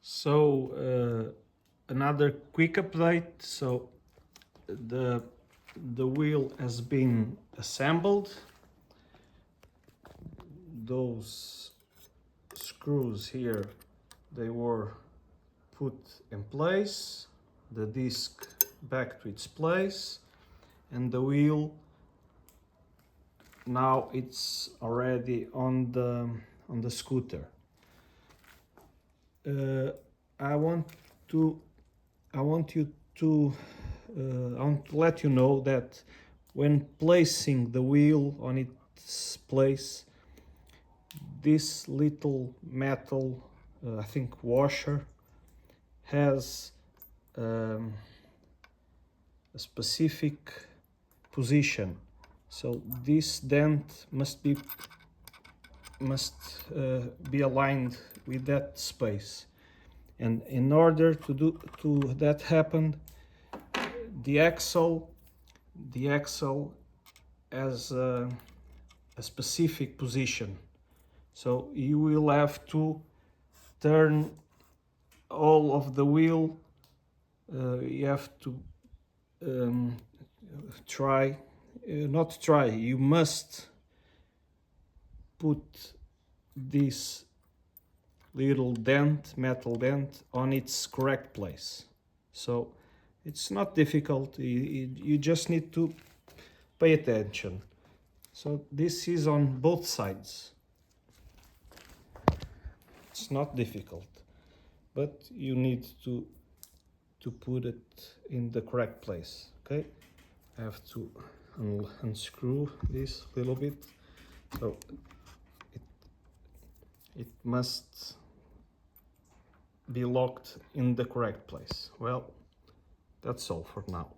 So another quick update. So the wheel has been assembled. Those screws here, they were put in place, the disc back to its place, and the wheel now it's already on the scooter. I want you to I want to let you know that when placing the wheel on its place, this little metal, I think washer, has a specific position. So this dent must be aligned with that space, and in order to that happen, the axle has a specific position. So you will have to turn all of the wheel. You have to you must put this little metal dent on its correct place. So it's not difficult, you just need to pay attention. So this is on both sides. It's not difficult, but you need to put it in the correct place. Okay, I have to unscrew this a little bit, so it must be locked in the correct place. Well, that's all for now.